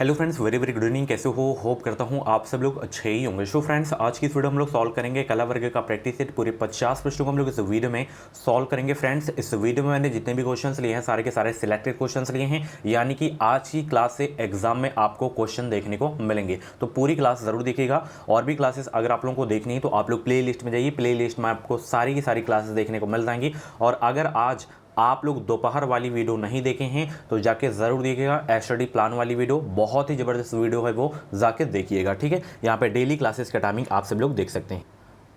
Hello friends, very very good evening. कैसे हो? Hope करता हूँ आप सब लोग अच्छे ही होंगे। सो फ्रेंड्स, आज की इस वीडियो हम लोग सॉल्व करेंगे कला वर्ग का प्रैक्टिस सेट। पूरे 50 प्रश्नों को हम लोग इस वीडियो में सॉल्व करेंगे। फ्रेंड्स, इस वीडियो में मैंने जितने भी क्वेश्चंस लिए हैं सारे के सारे सिलेक्टेड क्वेश्चंस लिए हैं, यानी कि आज की क्लास से एग्जाम में आपको क्वेश्चन देखने को मिलेंगे। तो पूरी क्लास जरूर देखिएगा। और भी क्लासेस अगर आप लोगों को देखनी है तो आप लोग प्ले लिस्ट में जाइए। प्ले लिस्ट में आपको सारी की सारी क्लासेस देखने को मिल जाएंगी। और अगर आज आप लोग दोपहर वाली वीडियो नहीं देखे हैं तो जाके ज़रूर देखिएगा। स्टडी प्लान वाली वीडियो बहुत ही ज़बरदस्त वीडियो है, वो जाके देखिएगा। ठीक है, यहाँ पे डेली क्लासेस का टाइमिंग आप सब लोग देख सकते हैं।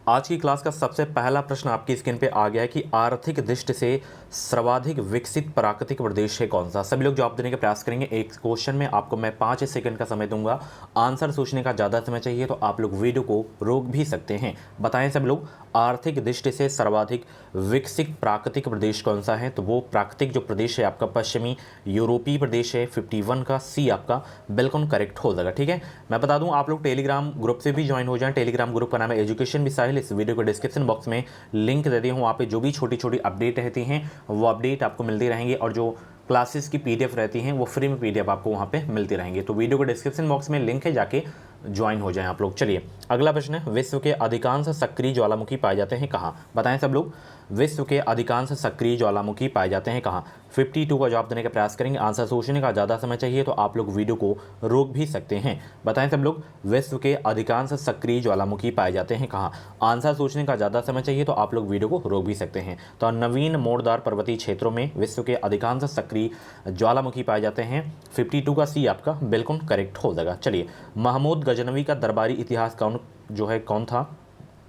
आज की क्लास का सबसे पहला प्रश्न आपकी स्क्रीन पे आ गया है कि आर्थिक दृष्टि से सर्वाधिक विकसित प्राकृतिक प्रदेश है कौन सा। सभी लोग जवाब देने का प्रयास करेंगे। एक क्वेश्चन में आपको मैं 5 सेकंड का समय दूंगा। आंसर सोचने का ज़्यादा समय चाहिए तो आप लोग वीडियो को रोक भी सकते हैं। बताएं सब लोग, आर्थिक दृष्टि से सर्वाधिक विकसित प्राकृतिक प्रदेश कौन सा है। तो वो प्राकृतिक जो प्रदेश है आपका पश्चिमी यूरोपीय प्रदेश है। 51 का सी आपका बिल्कुल करेक्ट हो जाएगा। ठीक है, मैं बता दूं आप लोग टेलीग्राम ग्रुप से भी ज्वाइन हो जाएं। टेलीग्राम ग्रुप का नाम है एजुकेशन मिसाइल। इस वीडियो को डिस्क्रिप्शन बॉक्स में लिंक दे दिया हूँ। वहाँ पे जो भी छोटी छोटी अपडेट रहती हैं वो अपडेट आपको मिलती रहेंगी, और जो क्लासेस की पीडीएफ रहती हैं वो फ्री में पीडीएफ आपको वहाँ पे मिलती रहेंगी। तो वीडियो को डिस्क्रिप्शन बॉक्स में लिंक है, जाके ज्वाइन हो जाएं आप लोग। चलिए अगला प्रश्न है, विश्व के अधिकांश सक्रिय ज्वालामुखी पाए जाते हैं कहाँ। बताएं सब लोग, विश्व के अधिकांश सक्रिय ज्वालामुखी पाए जाते हैं कहाँ। 52 का जवाब देने का प्रयास करेंगे। आंसर सोचने का ज़्यादा समय चाहिए तो आप लोग वीडियो को रोक भी सकते हैं। बताएं सब लोग, विश्व के अधिकांश सक्रिय ज्वालामुखी पाए जाते हैं कहाँ। आंसर सोचने का ज़्यादा समय चाहिए तो आप लोग वीडियो को रोक भी सकते हैं। तो नवीन मोड़दार पर्वतीय क्षेत्रों में विश्व के अधिकांश सक्रिय ज्वालामुखी पाए जाते हैं। 52 का सी आपका बिल्कुल करेक्ट हो जाएगा। चलिए, महमूद गजनवी का दरबारी इतिहास कौन था।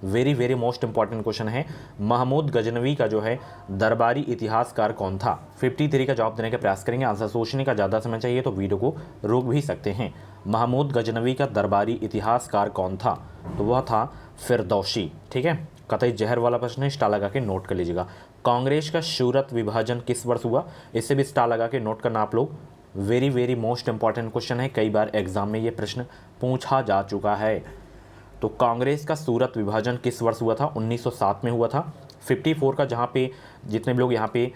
Very very most important question है। महमूद गजनवी का जो है दरबारी इतिहासकार कौन था। 53 का जवाब देने का प्रयास करेंगे। आंसर सोचने का ज़्यादा समय चाहिए तो वीडियो को रोक भी सकते हैं। महमूद गजनवी का दरबारी इतिहासकार कौन था। तो वह था फिरदौसी। ठीक है, कतई जहर वाला प्रश्न है, स्टार लगा के नोट कर लीजिएगा। कांग्रेस का सूरत विभाजन किस वर्ष हुआ। इससे भी स्टार लगा के नोट करना आप लोग। Very very most important question है, कई बार एग्जाम में ये प्रश्न पूछा जा चुका है। तो कांग्रेस का सूरत विभाजन किस वर्ष हुआ था। 1907 में हुआ था। 54 का जहाँ पे जितने भी लोग यहाँ पे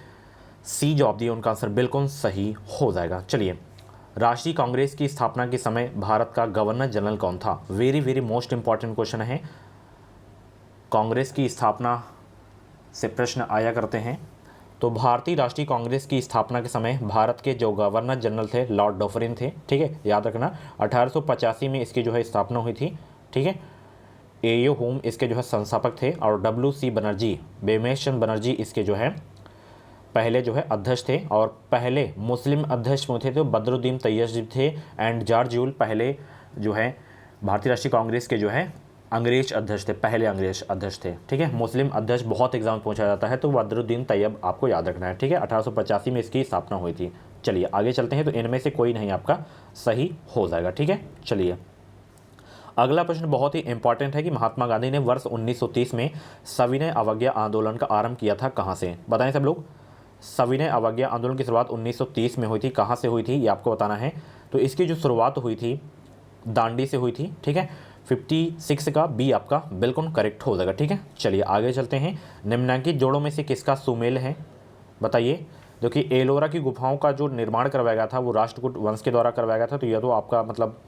सी जवाब दिए उनका आंसर बिल्कुल सही हो जाएगा। चलिए, राष्ट्रीय कांग्रेस की स्थापना के समय भारत का गवर्नर जनरल कौन था। Very very most important question है। कांग्रेस की स्थापना से प्रश्न आया करते हैं। तो भारतीय राष्ट्रीय कांग्रेस की स्थापना के समय भारत के जो गवर्नर जनरल थे लॉर्ड डफरिन थे। ठीक है, याद रखना 1885 में इसकी जो है स्थापना हुई थी। ठीक है, एयो होम इसके जो है संस्थापक थे, और WC बनर्जी, बेमेश चंद बनर्जी इसके जो है पहले जो है अध्यक्ष थे। और पहले मुस्लिम अध्यक्ष में थे तो बदरुद्दीन तैयब थे। एंड जॉर्ज यूल पहले जो है भारतीय राष्ट्रीय कांग्रेस के जो है अंग्रेज अध्यक्ष थे, पहले अंग्रेज अध्यक्ष थे। ठीक है, मुस्लिम अध्यक्ष बहुत एग्जाम में पूछा जाता है, तो बदरुद्दीन तैयब आपको याद रखना है। ठीक है, 1885 में इसकी स्थापना हुई थी। चलिए आगे चलते हैं। तो इनमें से कोई नहीं आपका सही हो जाएगा। ठीक है, चलिए अगला प्रश्न बहुत ही इंपॉर्टेंट है कि महात्मा गांधी ने वर्ष 1930 में सविनय अवज्ञा आंदोलन का आरंभ किया था कहाँ से। बताएं सब लोग, सविनय अवज्ञा आंदोलन की शुरुआत 1930 में हुई थी, कहाँ से हुई थी ये आपको बताना है। तो इसकी जो शुरुआत हुई थी दांडी से हुई थी। ठीक है, 56 का बी आपका बिल्कुल करेक्ट हो जाएगा। ठीक है, चलिए आगे चलते हैं। निम्नलिखित जोड़ों में से किसका सुमेल है, बताइए। देखिए, एलोरा की गुफाओं का जो निर्माण करवाया गया था वो राष्ट्रकूट वंश के द्वारा करवाया गया था, तो यह तो आपका मतलब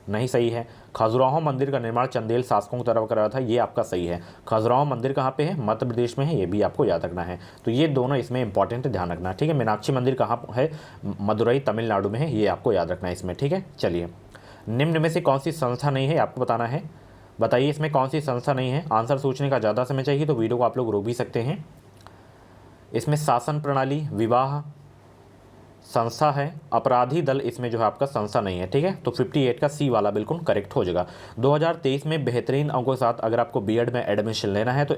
नहीं सही है। खजुराहो मंदिर का निर्माण चंदेल शासकों की तरफ कराया था, ये आपका सही है। खजुराहो मंदिर कहाँ पे है, मध्य प्रदेश में है, ये भी आपको याद रखना है। तो ये दोनों इसमें इंपॉर्टेंट ध्यान रखना है। ठीक है, मीनाक्षी मंदिर कहाँ है, मदुरई तमिलनाडु में है, ये आपको याद रखना है इसमें। ठीक है, चलिए निम्न में से कौन सी संस्था नहीं है आपको बताना है। बताइए इसमें कौन सी संस्था नहीं है। आंसर सोचने का ज़्यादा समय चाहिए तो वीडियो को आप लोग रोक भी सकते हैं। इसमें शासन प्रणाली, विवाह संस्था है, अपराधी दल इसमें जो है आपका संस्था नहीं है। ठीक है, तो 58 का सी वाला बिल्कुल करेक्ट हो जाएगा। 2023 में बेहतरीन अंकों के साथ अगर आपको बीएड में एडमिशन लेना है तो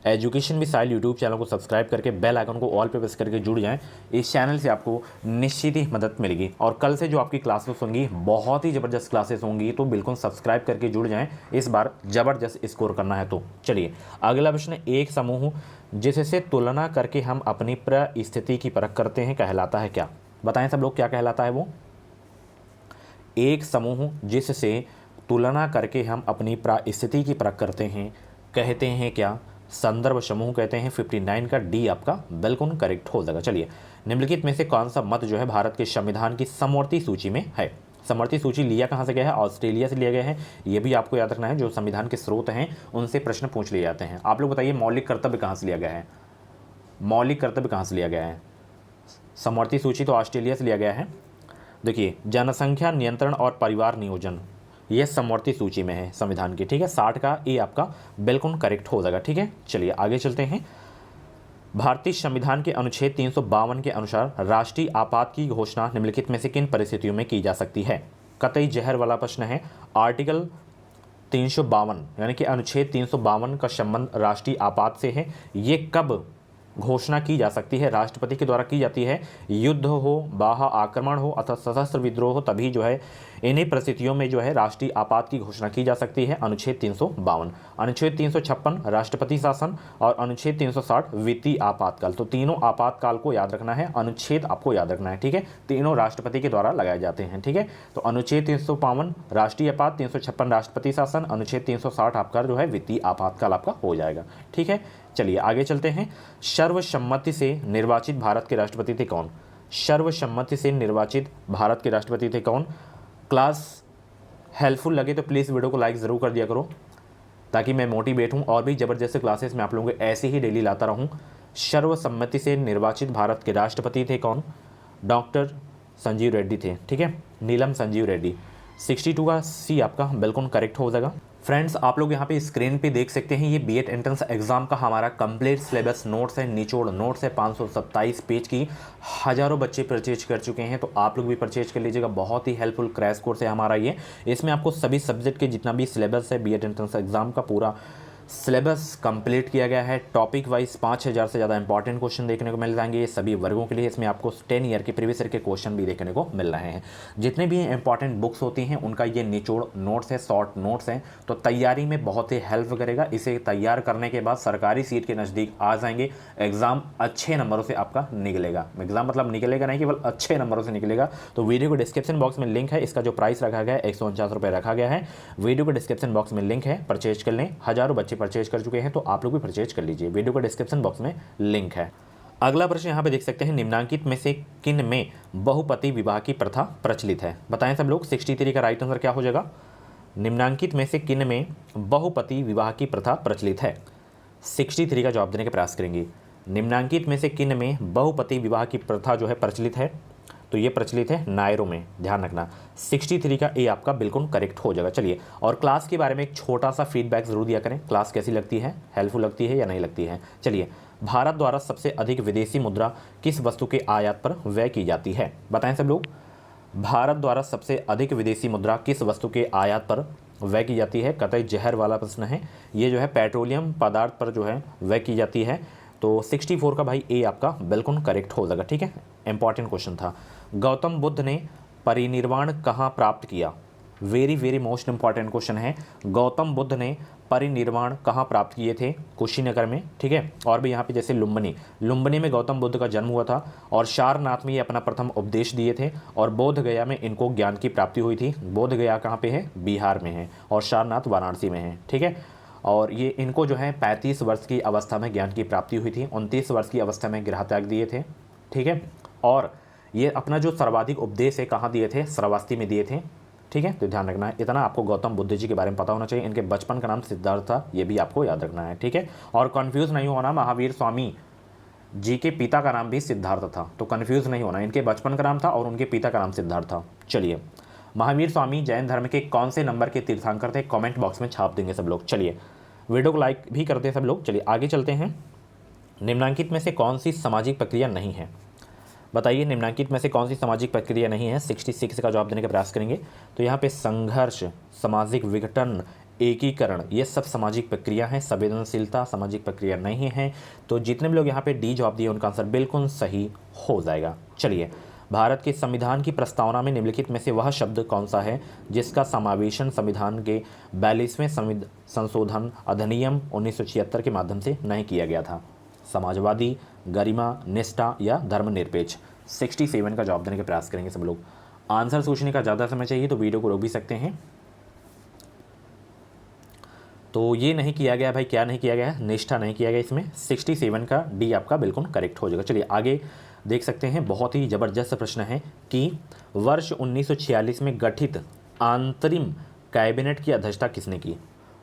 एजुकेशन मिसाइल यूट्यूब चैनल को सब्सक्राइब करके बेल आइकन को ऑल पे प्रेस करके जुड़ जाएं। इस चैनल से आपको निश्चित ही मदद मिलेगी। और कल से जो आपकी क्लासेस होंगी बहुत ही ज़बरदस्त क्लासेस होंगी, तो बिल्कुल सब्सक्राइब करके जुड़ जाएँ। इस बार ज़बरदस्त स्कोर करना है। तो चलिए अगला प्रश्न, एक समूह जिससे तुलना करके हम अपनी परिस्थिति की परख करते हैं कहलाता है क्या। बताएं सब लोग, क्या कहलाता है वो। एक समूह जिससे तुलना करके हम अपनी परिस्थिति की परख करते हैं कहते हैं क्या। संदर्भ समूह कहते हैं। 59 का डी आपका बिल्कुल करेक्ट हो जाएगा। चलिए निम्नलिखित में से कौन सा मत जो है भारत के संविधान की समवर्ती सूची में है? समवर्ती सूची लिया कहाँ से गया है? ऑस्ट्रेलिया से लिया गया है। ये भी आपको याद रखना है, जो संविधान के स्रोत हैं उनसे प्रश्न पूछ लिए जाते हैं। आप लोग बताइए मौलिक कर्तव्य कहाँ से लिया गया है? मौलिक कर्तव्य कहाँ से लिया गया है? समवर्ती सूची तो ऑस्ट्रेलिया से लिया गया है। देखिए, जनसंख्या नियंत्रण और परिवार नियोजन, यह समवर्ती सूची में है संविधान की, ठीक है। 60 का ए आपका बिल्कुल करेक्ट हो जाएगा, ठीक है। चलिए आगे चलते हैं। भारतीय संविधान के अनुच्छेद 352 के अनुसार राष्ट्रीय आपात की घोषणा निम्नलिखित में से किन परिस्थितियों में की जा सकती है? कतई जहर वाला प्रश्न है। आर्टिकल 352 यानी कि अनुच्छेद 352 का संबंध राष्ट्रीय आपात से है। ये कब घोषणा की जा सकती है? राष्ट्रपति के द्वारा की जाती है। युद्ध हो, बाह्य आक्रमण हो अथवा सशस्त्र विद्रोह हो, तभी जो है इन्हीं परिस्थितियों में जो है राष्ट्रीय आपात की घोषणा की जा सकती है। अनुच्छेद 352, अनुच्छेद 356 राष्ट्रपति शासन और अनुच्छेद 360 वित्तीय आपातकाल। तो तीनों आपातकाल को याद रखना है, अनुच्छेद आपको याद रखना है, ठीक है। तीनों राष्ट्रपति के द्वारा लगाए जाते हैं, ठीक है। तो अनुच्छेद 352 राष्ट्रीय आपात, 356 राष्ट्रपति शासन, अनुच्छेद 360 आपका जो है वित्तीय आपातकाल आपका हो जाएगा, ठीक है। चलिए आगे चलते हैं। सर्वसम्मति से निर्वाचित भारत के राष्ट्रपति थे कौन? सर्वसम्मति से निर्वाचित भारत के राष्ट्रपति थे कौन? क्लास हेल्पफुल लगे तो प्लीज़ वीडियो को लाइक ज़रूर कर दिया करो, ताकि मैं मोटिवेट हूँ और भी ज़बरदस्त क्लासेस में आप लोगों को ऐसे ही डेली लाता रहूँ। सर्वसम्मति से निर्वाचित भारत के राष्ट्रपति थे कौन? डॉक्टर संजीव रेड्डी थे, ठीक है। नीलम संजीव रेड्डी। 62 का सी आपका बिल्कुल करेक्ट हो जाएगा। फ्रेंड्स, आप लोग यहाँ पे स्क्रीन पे देख सकते हैं, ये बीएड एंट्रेंस एग्जाम का हमारा कंप्लीट सिलेबस नोट्स है, निचोड़ नोट्स है। 527 पेज की, हज़ारों बच्चे परचेज कर चुके हैं, तो आप लोग भी परचेज कर लीजिएगा। बहुत ही हेल्पफुल क्रैश कोर्स है हमारा ये। इसमें आपको सभी सब्जेक्ट के जितना भी सिलेबस है बीएड एंट्रेंस एग्जाम का पूरा सिलेबस कंप्लीट किया गया है। टॉपिक वाइज 5000 से ज़्यादा इंपॉर्टेंट क्वेश्चन देखने को मिल जाएंगे ये सभी वर्गों के लिए। इसमें आपको 10 ईयर के प्रीवियस ईयर के क्वेश्चन भी देखने को मिल रहे हैं। जितने भी इंपॉर्टेंट बुक्स होती हैं उनका ये निचोड़ नोट्स है, शॉर्ट नोट्स हैं, तो तैयारी में बहुत ही हेल्प करेगा। इसे तैयार करने के बाद सरकारी सीट के नज़दीक आ जाएंगे, एग्जाम अच्छे नंबरों से आपका निकलेगा। एग्जाम मतलब निकलेगा नहीं, केवल अच्छे नंबरों से निकलेगा। तो वीडियो को डिस्क्रिप्शन बॉक्स में लिंक है, इसका जो प्राइस रखा गया है 149 रुपये रखा गया है। वीडियो को डिस्क्रिप्शन बॉक्स में लिंक है, परचेज कर लें। हज़ारों बच्चे परचेज कर चुके हैं, तो आप लोग भी परचेज कर लीजिए। वीडियो का डिस्क्रिप्शन बॉक्स में लिंक है। अगला प्रश्न यहाँ पे देख सकते हैं, निम्नांकित में से किन में बहुपति विवाह की प्रथा प्रचलित है? बताएं सब लोग। 63 का राइट आंसर क्या हो जाएगा? निम्नांकित में से किन में बहुपति विवाह की प्रथा प्रचलित है? 63 का जवाब देने का प्रयास करेंगे। निम्नांकित में से किन में बहुपति विवाह की प्रथा जो है प्रचलित है? तो ये प्रचलित है नायरों में, ध्यान रखना। 63 का ए आपका बिल्कुल करेक्ट हो जाएगा। चलिए, और क्लास के बारे में एक छोटा सा फीडबैक जरूर दिया करें, क्लास कैसी लगती है, हेल्पफुल लगती है या नहीं लगती है। चलिए, भारत द्वारा सबसे अधिक विदेशी मुद्रा किस वस्तु के आयात पर व्यय की जाती है? बताएं सब लोग। भारत द्वारा सबसे अधिक विदेशी मुद्रा किस वस्तु के आयात पर व्यय की जाती है? कतई जहर वाला प्रश्न है ये, जो है पेट्रोलियम पदार्थ पर जो है व्यय की जाती है। तो 64 का भाई ए आपका बिल्कुल करेक्ट हो जाएगा, ठीक है। इंपॉर्टेंट क्वेश्चन था। गौतम बुद्ध ने परिनिर्वाण कहाँ प्राप्त किया? Very very most important question है। गौतम बुद्ध ने परिनिर्वाण कहाँ प्राप्त किए थे? कुशीनगर में, ठीक है। और भी यहाँ पे जैसे लुम्बिनी में गौतम बुद्ध का जन्म हुआ था, और सारनाथ में ये अपना प्रथम उपदेश दिए थे, और बोध गया में इनको ज्ञान की प्राप्ति हुई थी। बोध गया कहाँ पे है? बिहार में है, और सारनाथ वाराणसी में है, ठीक है। और ये इनको जो है 35 वर्ष की अवस्था में ज्ञान की प्राप्ति हुई थी, 29 वर्ष की अवस्था में गृह त्याग दिए थे, ठीक है। और ये अपना जो सर्वाधिक उपदेश है कहाँ दिए थे? श्रावस्ती में दिए थे, ठीक है। तो ध्यान रखना है, इतना आपको गौतम बुद्ध जी के बारे में पता होना चाहिए। इनके बचपन का नाम सिद्धार्थ था, ये भी आपको याद रखना है, ठीक है। और कन्फ्यूज़ नहीं होना, महावीर स्वामी जी के पिता का नाम भी सिद्धार्थ था, तो कन्फ्यूज़ नहीं होना। इनके बचपन का नाम था और उनके पिता का नाम सिद्धार्थ था। चलिए, महावीर स्वामी जैन धर्म के कौन से नंबर के तीर्थंकर थे? कमेंट बॉक्स में छाप देंगे सब लोग। चलिए, वीडियो को लाइक भी करते हैं सब लोग। चलिए आगे चलते हैं। निम्नांकित में से कौन सी सामाजिक प्रक्रिया नहीं है? बताइए, निम्नांकित में से कौन सी सामाजिक प्रक्रिया नहीं है? 66 का जवाब देने का प्रयास करेंगे। तो यहाँ पे संघर्ष, सामाजिक विघटन, एकीकरण, ये सब सामाजिक प्रक्रिया हैं। संवेदनशीलता सामाजिक प्रक्रिया नहीं है। तो जितने भी लोग यहाँ पे डी जवाब दिए उनका आंसर बिल्कुल सही हो जाएगा। चलिए, भारत के संविधान की प्रस्तावना में निम्नलिखित में से वह शब्द कौन सा है जिसका समावेशन संविधान के 42वें संशोधन अधिनियम 1976 के माध्यम से नहीं किया गया था? समाजवादी, गरिमा, निष्ठा या धर्मनिरपेक्ष? 67 का जवाब देने का प्रयास करेंगे सब लोग। आंसर सोचने का ज़्यादा समय चाहिए तो वीडियो को रोक भी सकते हैं। तो ये नहीं किया गया भाई, क्या नहीं किया गया? निष्ठा नहीं किया गया इसमें। 67 का डी आपका बिल्कुल करेक्ट हो जाएगा। चलिए आगे देख सकते हैं, बहुत ही ज़बरदस्त प्रश्न है कि वर्ष 1946 में गठित अंतरिम कैबिनेट की अध्यक्षता किसने की।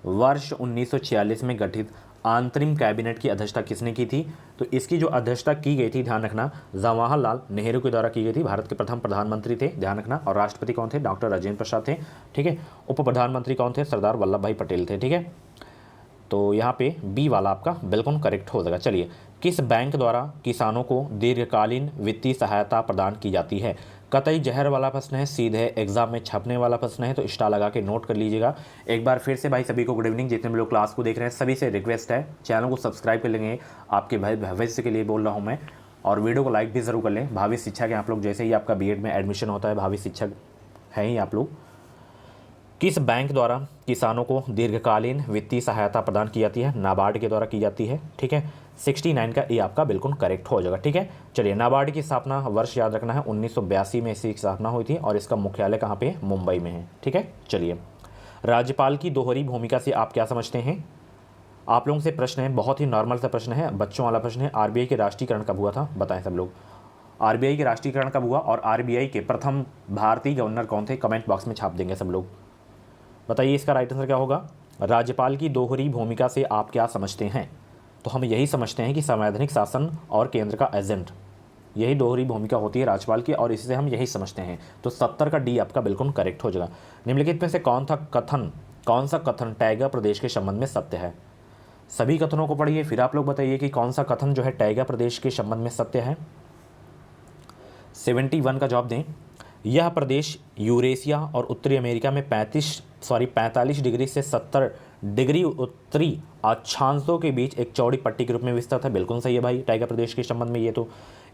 वर्ष 1946 में गठित अंतरिम कैबिनेट की अध्यक्षता किसने की थी। तो इसकी जो अध्यक्षता की गई थी, ध्यान रखना, जवाहरलाल नेहरू के द्वारा की गई थी। भारत के प्रथम प्रधानमंत्री थे, ध्यान रखना। और राष्ट्रपति कौन थे, डॉक्टर राजेंद्र प्रसाद थे, ठीक है। उप प्रधानमंत्री कौन थे, सरदार वल्लभ भाई पटेल थे, ठीक है। तो यहाँ पे बी वाला आपका बिल्कुल करेक्ट हो जाएगा। चलिए, किस बैंक द्वारा किसानों को दीर्घकालीन वित्तीय सहायता प्रदान की जाती है। कतई जहर वाला प्रश्न है, सीधे एग्जाम में छपने वाला प्रश्न है, तो स्टार लगा के नोट कर लीजिएगा। एक बार फिर से भाई सभी को गुड इवनिंग। जितने भी लोग क्लास को देख रहे हैं सभी से रिक्वेस्ट है, चैनल को सब्सक्राइब कर लेंगे, आपके भाई भविष्य के लिए बोल रहा हूँ मैं। और वीडियो को लाइक भी ज़रूर कर लें। भावी शिक्षक हैं आप लोग, जैसे ही आपका बीएड में एडमिशन होता है, भावी शिक्षक हैं ही आप लोग। किस बैंक द्वारा किसानों को दीर्घकालीन वित्तीय सहायता प्रदान की जाती है। नाबार्ड के द्वारा की जाती है, ठीक है। 69 का ए आपका बिल्कुल करेक्ट हो जाएगा, ठीक है। चलिए, नाबार्ड की स्थापना वर्ष याद रखना है, 1982 में इसकी स्थापना हुई थी और इसका मुख्यालय कहाँ पे, मुंबई में है, ठीक है। चलिए, राज्यपाल की दोहरी भूमिका से आप क्या समझते हैं। आप लोगों से प्रश्न है, बहुत ही नॉर्मल सा प्रश्न है, बच्चों वाला प्रश्न है। आरबीआई के राष्ट्रीयकरण कब हुआ था, बताएं सब लोग। आरबीआई के राष्ट्रीयकरण कब हुआ और आरबीआई के प्रथम भारतीय गवर्नर कौन थे, कमेंट बॉक्स में छाप देंगे सब लोग। बताइए इसका राइट आंसर क्या होगा। राज्यपाल की दोहरी भूमिका से आप क्या समझते हैं। तो हम यही समझते हैं कि संवैधानिक शासन और केंद्र का एजेंट, यही दोहरी भूमिका होती है राज्यपाल की, और इससे हम यही समझते हैं। तो 70 का डी आपका बिल्कुल करेक्ट हो जाएगा। निम्नलिखित में से कौन सा कथन टाइगर प्रदेश के संबंध में सत्य है। सभी कथनों को पढ़िए, फिर आप लोग बताइए कि कौन सा कथन जो है टाइगर प्रदेश के संबंध में सत्य है। 71 का जवाब दें। यह प्रदेश यूरेशिया और उत्तरी अमेरिका में 45 डिग्री से 70 डिग्री उत्तरी अक्षांशों के बीच एक चौड़ी पट्टी के रूप में विस्तृत है। बिल्कुल सही है भाई, टाइगर प्रदेश के संबंध में ये तो।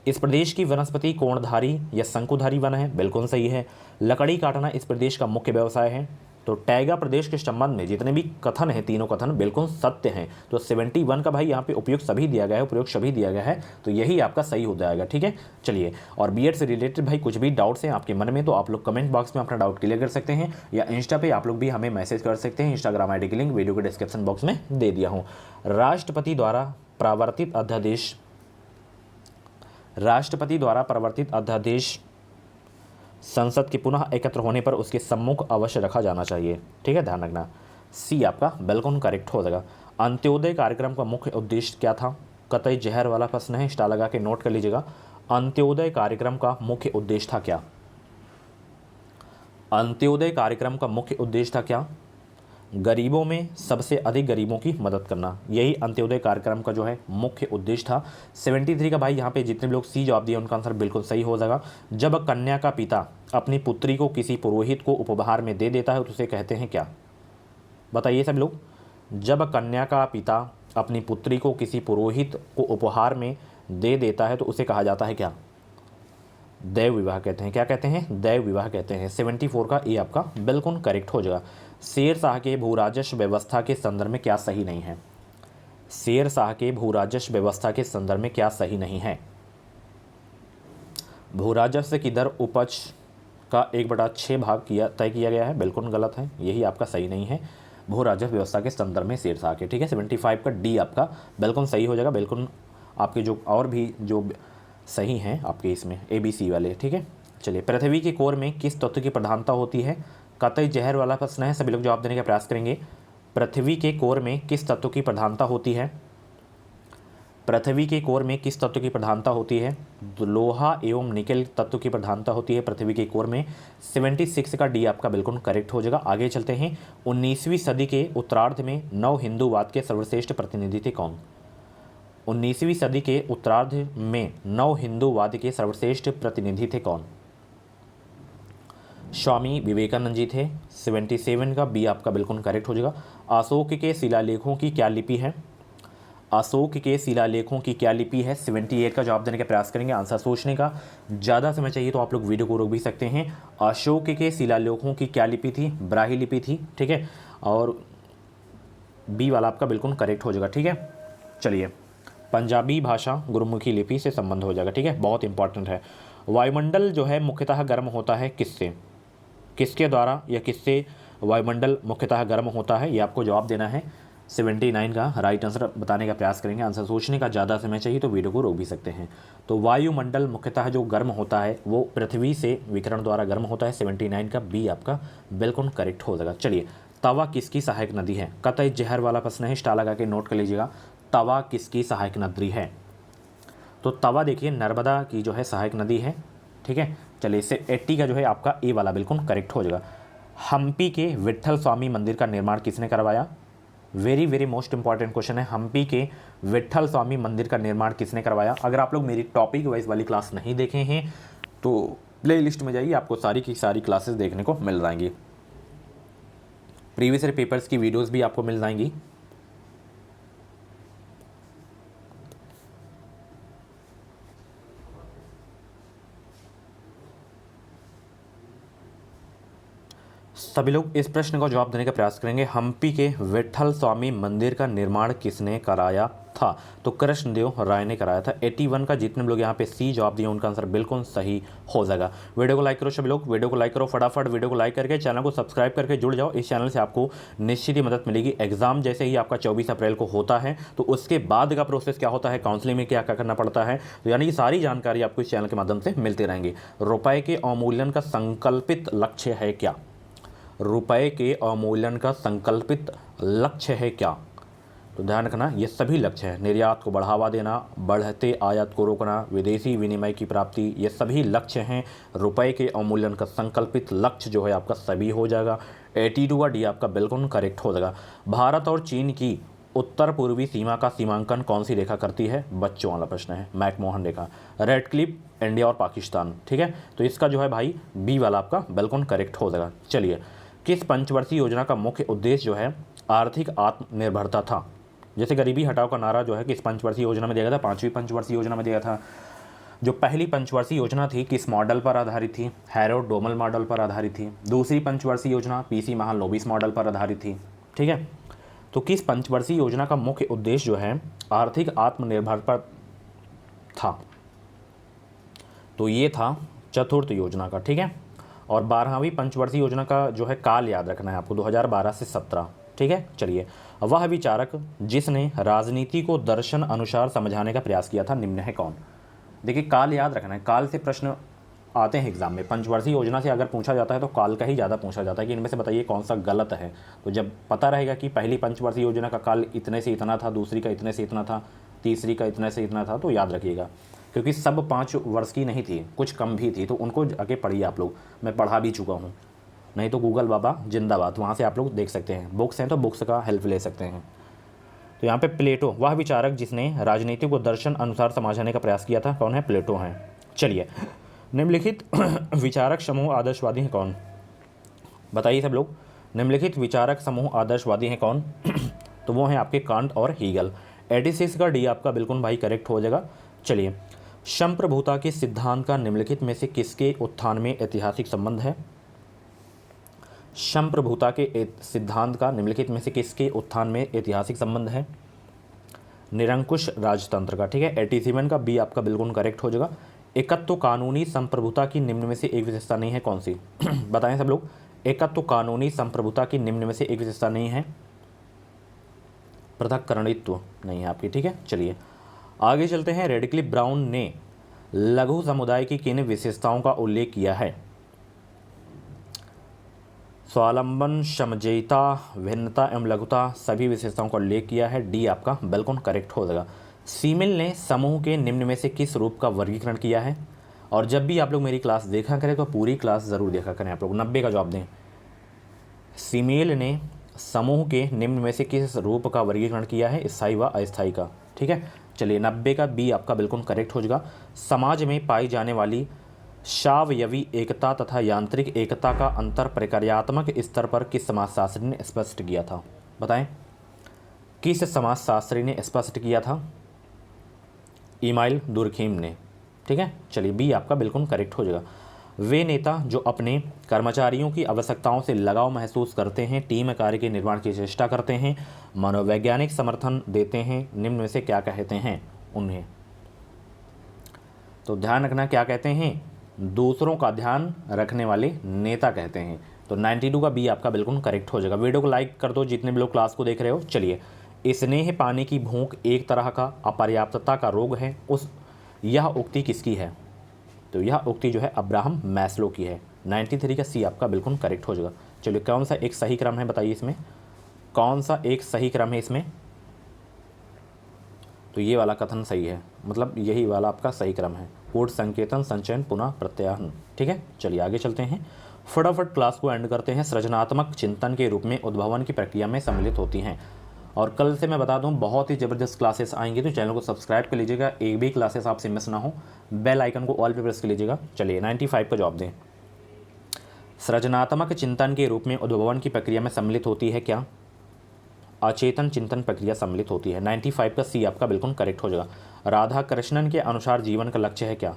इस प्रदेश की वनस्पति कोणधारी या शंकुधारी वन है, बिल्कुल सही है। लकड़ी काटना इस प्रदेश का मुख्य व्यवसाय है। तो टाइगर प्रदेश के संबंध में जितने भी कथन हैं, तीनों कथन बिल्कुल सत्य हैं। तो 71 का भाई यहाँ पे उपयुक्त सभी दिया गया है, उपयुक्त सभी दिया गया है, तो यही आपका सही हो जाएगा, ठीक है। चलिए, और बीएड से रिलेटेड भाई कुछ भी डाउट्स हैं आपके मन में, तो आप लोग कमेंट बॉक्स में अपना डाउट क्लियर कर सकते हैं, या इंस्टा पे आप लोग भी हमें मैसेज कर सकते हैं। इंस्टाग्राम आईडी की लिंक वीडियो के डिस्क्रिप्शन बॉक्स में दे दिया हूँ। राष्ट्रपति द्वारा प्रवर्तित अध्यादेश संसद के पुनः एकत्र होने पर उसके सम्मुख अवश्य रखा जाना चाहिए, ठीक है, ध्यान रखना। सी आपका बिल्कुल करेक्ट हो जाएगा। अंत्योदय कार्यक्रम का मुख्य उद्देश्य क्या था। कतई जहर वाला प्रश्न है, स्टार लगा के नोट कर लीजिएगा। अंत्योदय कार्यक्रम का मुख्य उद्देश्य था क्या। अंत्योदय कार्यक्रम का मुख्य उद्देश्य था क्या। गरीबों में सबसे अधिक गरीबों की मदद करना, यही अंत्योदय कार्यक्रम का जो है मुख्य उद्देश्य था। 73 का भाई यहाँ पे जितने लोग सी जवाब दिए उनका आंसर बिल्कुल सही हो जाएगा। जब कन्या का पिता अपनी पुत्री को किसी पुरोहित को उपहार में दे देता है तो उसे कहते हैं क्या। बताइए सब लोग। जब कन्या का पिता अपनी पुत्री को किसी पुरोहित को उपहार में दे देता है तो उसे कहा जाता है क्या। दैव विवाह कहते हैं। क्या कहते हैं, दैव विवाह कहते हैं। 74 का ए आपका बिल्कुल करेक्ट हो जाएगा। शेर शाह के भूराजस्व व्यवस्था के संदर्भ में क्या सही नहीं है। शेर शाह के भूराजस्व व्यवस्था के संदर्भ में क्या सही नहीं है। भूराजस्व की दर उपज का 1/6 भाग तय किया गया है, बिल्कुल गलत है, यही आपका सही नहीं है भू राजस्व व्यवस्था के संदर्भ में शेर शाह के, ठीक है। 75 का डी आपका बिल्कुल सही हो जाएगा। बिल्कुल आपके जो और भी जो सही हैं आपके इसमें ABC वाले, ठीक है। चलिए, पृथ्वी के कोर में किस तत्व की प्रधानता होती है। कतई जहर वाला प्रश्न है, सभी लोग जवाब देने का प्रयास करेंगे। पृथ्वी के कोर में किस तत्व की प्रधानता होती है। पृथ्वी के कोर में किस तत्व की प्रधानता होती है। लोहा एवं निकेल तत्व की प्रधानता होती है पृथ्वी के कोर में। 76 का डी आपका बिल्कुल करेक्ट हो जाएगा। आगे चलते हैं। 19वीं सदी के उत्तरार्ध में नव हिंदूवाद के सर्वश्रेष्ठ प्रतिनिधि थे कौन। 19वीं सदी के उत्तरार्ध में नव हिंदूवाद के सर्वश्रेष्ठ प्रतिनिधि थे कौन। स्वामी विवेकानंद जी थे। 77 का बी आपका बिल्कुल करेक्ट हो जाएगा। अशोक के शिलालेखों की क्या लिपि है। अशोक के शिलालेखों की क्या लिपि है। 78 का जवाब देने का प्रयास करेंगे। आंसर सोचने का ज़्यादा समय चाहिए तो आप लोग वीडियो को रोक भी सकते हैं। अशोक के शिलालेखों की क्या लिपि थी, ब्राही लिपि थी, ठीक है। और बी वाला आपका बिल्कुल करेक्ट हो जाएगा, ठीक है। चलिए, पंजाबी भाषा गुरुमुखी लिपि से संबंध हो जाएगा, ठीक है, बहुत इंपॉर्टेंट है। वायुमंडल जो है मुख्यतः गर्म होता है किससे, किसके द्वारा या किससे वायुमंडल मुख्यतः गर्म होता है, ये आपको जवाब देना है। 79 का राइट आंसर बताने का प्रयास करेंगे। आंसर सोचने का ज़्यादा समय चाहिए तो वीडियो को रोक भी सकते हैं। तो वायुमंडल मुख्यतः जो गर्म होता है वो पृथ्वी से विकिरण द्वारा गर्म होता है। 79 का बी आपका बिल्कुल करेक्ट हो जाएगा। चलिए, तवा किसकी सहायक नदी है? कतई जहर वाला प्रश्न है, स्टार लगा के नोट कर लीजिएगा। तवा किसकी सहायक नदी है? तो तवा देखिए नर्मदा की जो है सहायक नदी है। ठीक है, चलिए इससे 80 का जो है आपका ए वाला बिल्कुल करेक्ट हो जाएगा। हम्पी के विट्ठल स्वामी मंदिर का निर्माण किसने करवाया? Very very most important question है। हम्पी के विट्ठल स्वामी मंदिर का निर्माण किसने करवाया? अगर आप लोग मेरी टॉपिक वाइज वाली क्लास नहीं देखे हैं तो प्ले लिस्ट में जाइए, आपको सारी की सारी क्लासेस देखने को मिल जाएंगी। प्रीवियस ईयर पेपर्स की वीडियोस भी आपको मिल जाएंगी। सभी लोग इस प्रश्न का जवाब देने का प्रयास करेंगे। हम्पी के विट्ठल स्वामी मंदिर का निर्माण किसने कराया था? तो कृष्णदेव राय ने कराया था। 81 का जितने लोग यहाँ पे सी जवाब दिए उनका आंसर बिल्कुल सही हो जाएगा। वीडियो को लाइक करो सभी लोग, वीडियो को लाइक करो फटाफट, वीडियो को लाइक करके चैनल को सब्सक्राइब करके जुड़ जाओ। इस चैनल से आपको निश्चित ही मदद मिलेगी। एग्जाम जैसे ही आपका 24 अप्रैल को होता है तो उसके बाद का प्रोसेस क्या होता है, काउंसलिंग में क्या क्या करना पड़ता है, तो यानी कि सारी जानकारी आपको इस चैनल के माध्यम से मिलती रहेंगी। रुपए के अवमूल्यन का संकल्पित लक्ष्य है क्या? रुपए के अवमूल्यन का संकल्पित लक्ष्य है क्या? तो ध्यान रखना ये सभी लक्ष्य है। निर्यात को बढ़ावा देना, बढ़ते आयात को रोकना, विदेशी विनिमय की प्राप्ति, ये सभी लक्ष्य हैं। रुपए के अवमूल्यन का संकल्पित लक्ष्य जो है आपका सभी हो जाएगा। 82 का डी आपका बिल्कुल करेक्ट हो जाएगा। भारत और चीन की उत्तर पूर्वी सीमा का सीमांकन कौन सी रेखा करती है? बच्चों वाला प्रश्न है, मैकमोहन रेखा। रेड क्लिफ, इंडिया और पाकिस्तान। ठीक है, तो इसका जो है भाई बी वाला आपका बिल्कुल करेक्ट हो जाएगा। चलिए, किस पंचवर्षीय योजना का मुख्य उद्देश्य जो है आर्थिक आत्मनिर्भरता था? जैसे गरीबी हटाओ का नारा जो है किस पंचवर्षीय योजना में दिया गया था? 5वीं पंचवर्षीय योजना में दिया था। जो पहली पंचवर्षीय योजना थी किस मॉडल पर आधारित थी? हैरोल्ड डोमल मॉडल पर आधारित थी। दूसरी पंचवर्षीय योजना पीसी महालनोबिस मॉडल पर आधारित थी। ठीक है, तो किस पंचवर्षीय योजना का मुख्य उद्देश्य जो है आर्थिक आत्मनिर्भरता था? तो ये था चतुर्थ योजना का। ठीक है, और 12वीं पंचवर्षीय योजना का जो है काल याद रखना है आपको, 2012 से 17। ठीक है, चलिए, वह विचारक जिसने राजनीति को दर्शन अनुसार समझाने का प्रयास किया था निम्न है कौन? देखिए काल याद रखना है, काल से प्रश्न आते हैं एग्जाम में। पंचवर्षीय योजना से अगर पूछा जाता है तो काल का ही ज़्यादा पूछा जाता है कि इनमें से बताइए कौन सा गलत है। तो जब पता रहेगा कि पहली पंचवर्षीय योजना का काल इतने से इतना था, दूसरी का इतने से इतना था, तीसरी का इतने से इतना था, तो याद रखिएगा, क्योंकि सब 5 वर्ष की नहीं थी, कुछ कम भी थी, तो उनको आगे पढ़िए आप लोग। मैं पढ़ा भी चुका हूँ, नहीं तो गूगल बाबा जिंदाबाद, वहाँ से आप लोग देख सकते हैं। बुक्स हैं तो बुक्स का हेल्प ले सकते हैं। तो यहाँ पे प्लेटो, वह विचारक जिसने राजनीति को दर्शन अनुसार समझाने का प्रयास किया था, कौन है? प्लेटो हैं। चलिए, निम्नलिखित विचारक समूह आदर्शवादी हैं कौन? बताइए सब लोग, निम्नलिखित विचारक समूह आदर्शवादी हैं कौन? तो वो हैं आपके कांट और हीगल। 86 का डी आपका बिल्कुल भाई करेक्ट हो जाएगा। चलिए, संप्रभुता के सिद्धांत का निम्नलिखित में से किसके उत्थान में ऐतिहासिक संबंध है? संप्रभुता के सिद्धांत का निम्नलिखित में से किसके उत्थान में ऐतिहासिक संबंध है? निरंकुश राजतंत्र का। ठीक है, 87 का बी आपका बिल्कुल करेक्ट हो जाएगा। एकत्व कानूनी संप्रभुता की निम्न में से एक विशेषता नहीं है, कौन सी? बताएं सब लोग, एकत्व कानूनी संप्रभुता की निम्न में से एक विशेषता नहीं है, पृथक्करणित्व नहीं है आपकी। ठीक है, चलिए आगे चलते हैं। रेडक्लिफ ब्राउन ने लघु समुदाय की किन विशेषताओं का उल्लेख किया है? स्वावलंबन, समझौता, भिन्नता एवं लघुता, सभी विशेषताओं का उल्लेख किया है। डी आपका बिल्कुल करेक्ट हो जाएगा। सीमिल ने समूह के निम्न में से किस रूप का वर्गीकरण किया है? और जब भी आप लोग मेरी क्लास देखा करें तो पूरी क्लास ज़रूर देखा करें आप लोग। 90 का जवाब दें। सीमिल ने समूह के निम्न में से किस रूप का वर्गीकरण किया है? स्थायी व अस्थायी का। ठीक है, चलिए 90 का बी आपका बिल्कुल करेक्ट हो जाएगा। समाज में पाई जाने वाली शावयवी एकता तथा यांत्रिक एकता का अंतर प्रक्रियात्मक स्तर पर किस समाजशास्त्री ने स्पष्ट किया था? बताएं, किस समाजशास्त्री ने स्पष्ट किया था? इमाइल दुर्खीम ने। ठीक है, चलिए बी आपका बिल्कुल करेक्ट हो जाएगा। वे नेता जो अपने कर्मचारियों की आवश्यकताओं से लगाव महसूस करते हैं, टीम कार्य के निर्माण की चेष्टा करते हैं, मनोवैज्ञानिक समर्थन देते हैं, निम्न में से क्या कहते हैं उन्हें? तो ध्यान रखना क्या कहते हैं? दूसरों का ध्यान रखने वाले नेता कहते हैं। तो 92 का बी आपका बिल्कुल करेक्ट हो जाएगा। वीडियो को लाइक कर दो जितने भी लोग क्लास को देख रहे हो। चलिए, स्नेह पाने की भूख एक तरह का अपर्याप्तता का रोग है, यह उक्ति किसकी है? तो यह उक्ति जो है अब्राहम मैस्लो की है। 93 का सी आपका बिल्कुल करेक्ट हो जाएगा। चलिए, कौन सा एक सही क्रम है बताइए इसमें, कौन सा एक सही क्रम है इसमें? तो ये वाला कथन सही है, मतलब यही वाला आपका सही क्रम है। पूर्ण संकेतन, संचयन, पुनः प्रत्याहन। ठीक है, चलिए आगे चलते हैं। फटाफट क्लास को एंड करते हैं। सृजनात्मक चिंतन के रूप में उद्भावन की प्रक्रिया में सम्मिलित होती हैं। और कल से मैं बता दूं बहुत ही ज़बरदस्त क्लासेस आएंगी, तो चैनल को सब्सक्राइब कर लीजिएगा, एक भी क्लासेस आपसे मिस ना हो। बेल आइकन को ऑल पे प्रेस कर लीजिएगा। चलिए 95 का जवाब दें। सृजनात्मक चिंतन के रूप में उद्भावन की प्रक्रिया में सम्मिलित होती है क्या? अचेतन चिंतन प्रक्रिया सम्मिलित होती है। 95 का सी आपका बिल्कुल करेक्ट हो जाएगा। राधा कृष्णन के अनुसार जीवन का लक्ष्य है क्या?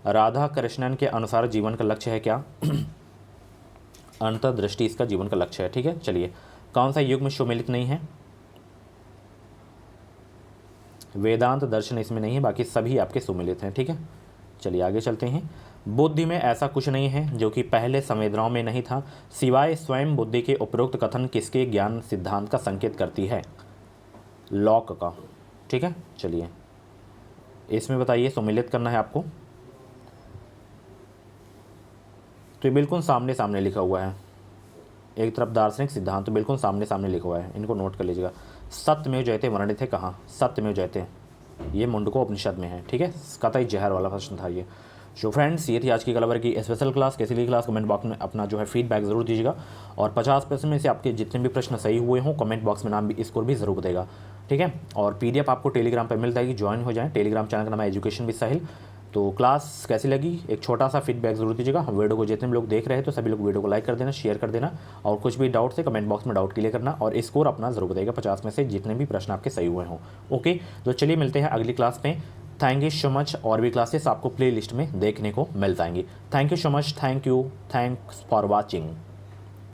राधा कृष्णन के अनुसार जीवन का लक्ष्य है क्या? अंतर्दृष्टि इसका जीवन का लक्ष्य है। ठीक है, चलिए, कौन सा युग में सुमेलित नहीं है? वेदांत दर्शन इसमें नहीं है, बाकी सभी आपके सुमेलित हैं। ठीक है, चलिए आगे चलते हैं। बुद्धि में ऐसा कुछ नहीं है जो कि पहले संवेदनाओं में नहीं था, सिवाय स्वयं बुद्धि के। उपरोक्त कथन किसके ज्ञान सिद्धांत का संकेत करती है? लॉक का। ठीक है, चलिए इसमें बताइए, सुमेलित करना है आपको। तो ये बिल्कुल सामने सामने लिखा हुआ है, एक तरफ दार्शनिक सिद्धांत, तो बिल्कुल सामने सामने लिखा हुआ है, इनको नोट कर लीजिएगा। सत्यमेव जयते वर्णित है कहाँ? सत्यमेव जयते ये मुंडको उपनिषद में है। ठीक है, कतई जहर वाला प्रश्न था ये। सो फ्रेंड्स, ये थी आज की कलवर की स्पेशल क्लास। कैसी लगी क्लास कमेंट बॉक्स में अपना जो है फीडबैक ज़रूर दीजिएगा। और 50% में से आपके जितने भी प्रश्न सही हुए हों कमेंट बॉक्स में नाम भी स्कोर भी ज़रूर देगा। ठीक है, और PDF आपको टेलीग्राम पर मिल जाएगी, ज्वाइन हो जाएं। टेलीग्राम चैनल का नाम है एजुकेशन विद साहिल। तो क्लास कैसी लगी एक छोटा सा फीडबैक ज़रूर दीजिएगा। वीडियो को जितने भी लोग देख रहे हैं तो सभी लोग वीडियो को लाइक कर देना, शेयर कर देना, और कुछ भी डाउट से कमेंट बॉक्स में डाउट क्लियर करना, और स्कोर अपना ज़रूर बताइएगा 50 में से जितने भी प्रश्न आपके सही हुए हों। ओके, तो चलिए मिलते हैं अगली क्लास में। Thank you so much. और भी क्लासेस आपको प्ले लिस्ट में देखने को मिल जाएंगी। Thank you so much, thank you, thanks for watching.